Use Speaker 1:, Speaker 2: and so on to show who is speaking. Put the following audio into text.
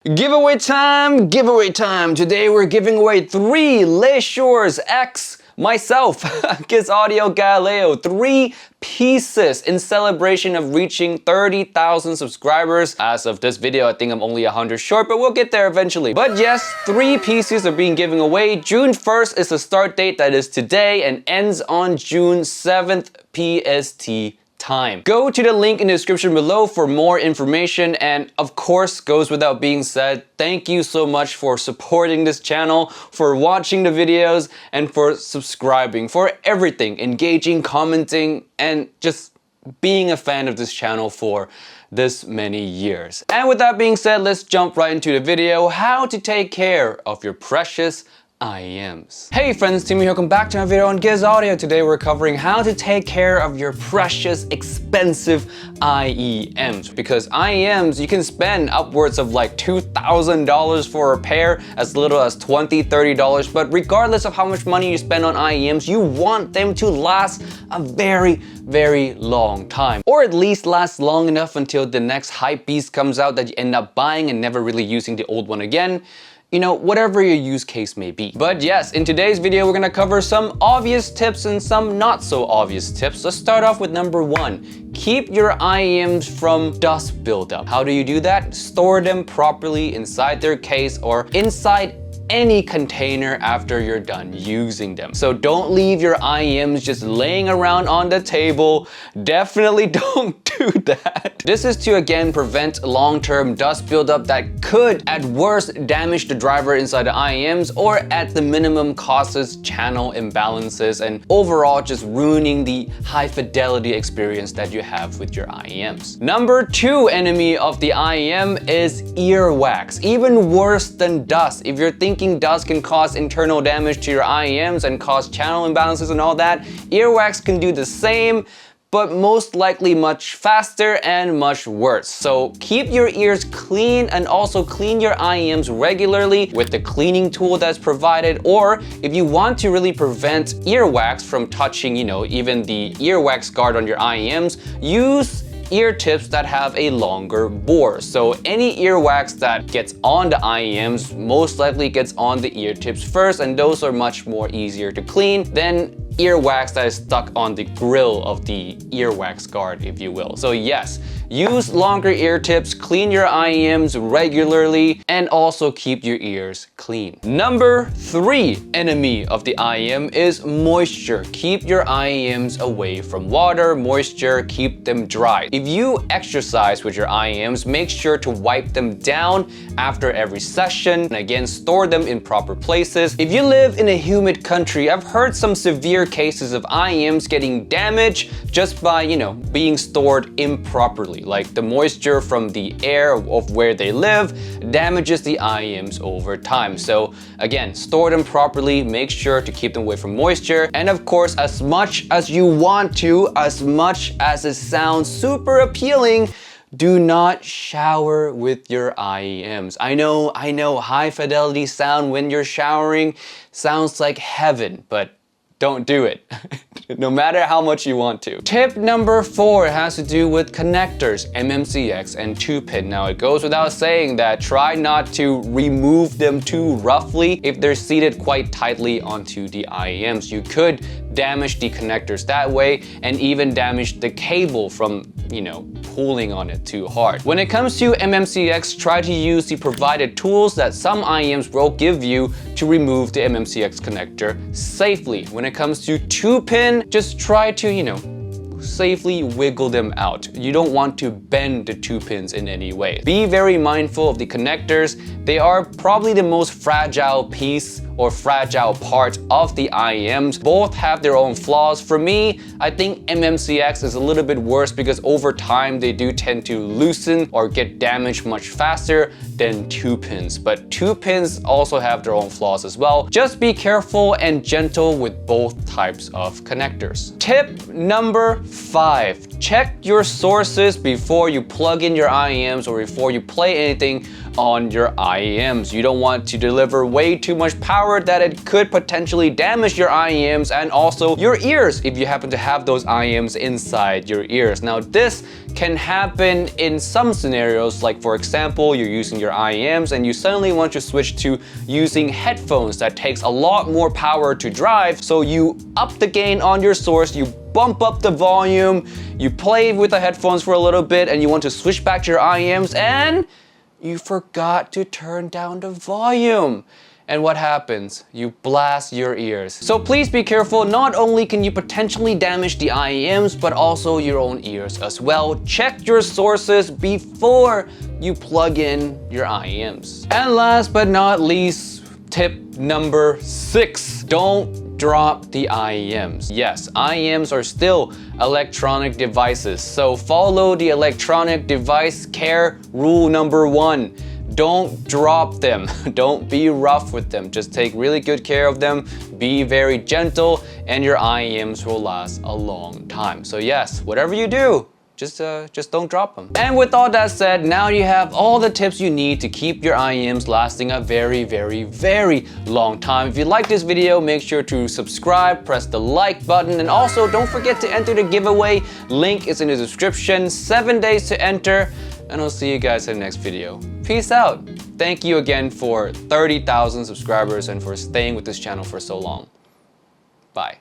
Speaker 1: Giveaway time! Giveaway time! Today we're giving away 3 Elysian X myself, Kids Audio Galileo, 3 pieces in celebration of reaching 30,000 subscribers. As of this video, I think I'm only 100 short, but we'll get there eventually. But yes, 3 pieces are being given away. June 1st is the start date, that is today, and ends on June 7th PST time. Go to the link in the description below for more information, and of course, goes without being said, thank you so much for supporting this channel, for watching the videos, and for subscribing, for everything, engaging, commenting, and just being a fan of this channel for this many years. And with that being said, let's jump right into the video, how to take care of your precious IEMS. Hey friends, Timmy, welcome back to my video on Giz Audio. Today we're covering how to take care of your precious, expensive IEMs. Because IEMs, you can spend upwards of like $2,000 for a pair, as little as $20, $30. But regardless of how much money you spend on IEMs, you want them to last a very, very long time. Or at least last long enough until the next hype beast comes out that you end up buying and never really using the old one again. You know, whatever your use case may be. But yes, in today's video, we're gonna cover some obvious tips and some not so obvious tips. Let's start off with number 1. Keep your IEMs from dust buildup. How do you do that? Store them properly inside their case or inside any container after you're done using them. So don't leave your IEMs just laying around on the table. Definitely don't do that. This is to again prevent long-term dust buildup that could at worst damage the driver inside the IEMs, or at the minimum causes channel imbalances and overall just ruining the high fidelity experience that you have with your IEMs. Number 2 enemy of the IEM is earwax. Even worse than dust. If you're thinking dust can cause internal damage to your IEMs and cause channel imbalances and all that, earwax can do the same, but most likely much faster and much worse. So keep your ears clean and also clean your IEMs regularly with the cleaning tool that's provided. Or if you want to really prevent earwax from touching, you know, even the earwax guard on your IEMs, use ear tips that have a longer bore. So any earwax that gets on the IEMs most likely gets on the ear tips first, and those are much more easier to clean than earwax that is stuck on the grill of the earwax guard, if you will. So yes, use longer ear tips, clean your IEMs regularly, and also keep your ears clean. Number 3 enemy of the IEM is moisture. Keep your IEMs away from water, moisture, keep them dry. If you exercise with your IEMs, make sure to wipe them down after every session, and again, store them in proper places. If you live in a humid country, I've heard some severe cases of IEMs getting damaged just by, you know, being stored improperly. Like the moisture from the air of where they live damages the IEMs over time. So again, store them properly, make sure to keep them away from moisture. And of course, as much as you want to, as much as it sounds super appealing, do not shower with your IEMs. I know, high fidelity sound when you're showering sounds like heaven, but don't do it, no matter how much you want to. Tip number 4 has to do with connectors, MMCX and 2-pin. Now it goes without saying that try not to remove them too roughly if they're seated quite tightly onto the IEMs. You could damage the connectors that way and even damage the cable from, you know, pulling on it too hard. When it comes to MMCX, try to use the provided tools that some IEMs will give you to remove the MMCX connector safely. When it comes to 2-pin, just try to, you know, safely wiggle them out. You don't want to bend the 2 pins in any way. Be very mindful of the connectors. They are probably the most fragile piece or fragile part of the IEMs. Both have their own flaws. For me, I think MMCX is a little bit worse because over time they do tend to loosen or get damaged much faster than 2 pins. But 2 pins also have their own flaws as well. Just be careful and gentle with both types of connectors. Tip number 5, check your sources before you plug in your IEMs or before you play anything on your IEMs. You don't want to deliver way too much power that it could potentially damage your IEMs and also your ears if you happen to have those IEMs inside your ears. Now this can happen in some scenarios, like for example, you're using your IEMs and you suddenly want to switch to using headphones that takes a lot more power to drive, so you up the gain on your source, you bump up the volume, you play with the headphones for a little bit and you want to switch back to your IEMs and you forgot to turn down the volume. And what happens? You blast your ears. So please be careful. Not only can you potentially damage the IEMs, but also your own ears as well. Check your sources before you plug in your IEMs. And last but not least, tip number 6, don't drop the IEMs. Yes, IEMs are still electronic devices, so follow the electronic device care rule number 1. Don't drop them. Don't be rough with them. Just take really good care of them. Be very gentle and your IEMs will last a long time. So yes, whatever you do, just don't drop them. And with all that said, now you have all the tips you need to keep your IEMs lasting a very, very, very long time. If you like this video, make sure to subscribe, press the like button, and also don't forget to enter the giveaway. Link is in the description. 7 days to enter, and I'll see you guys in the next video. Peace out. Thank you again for 30,000 subscribers and for staying with this channel for so long. Bye.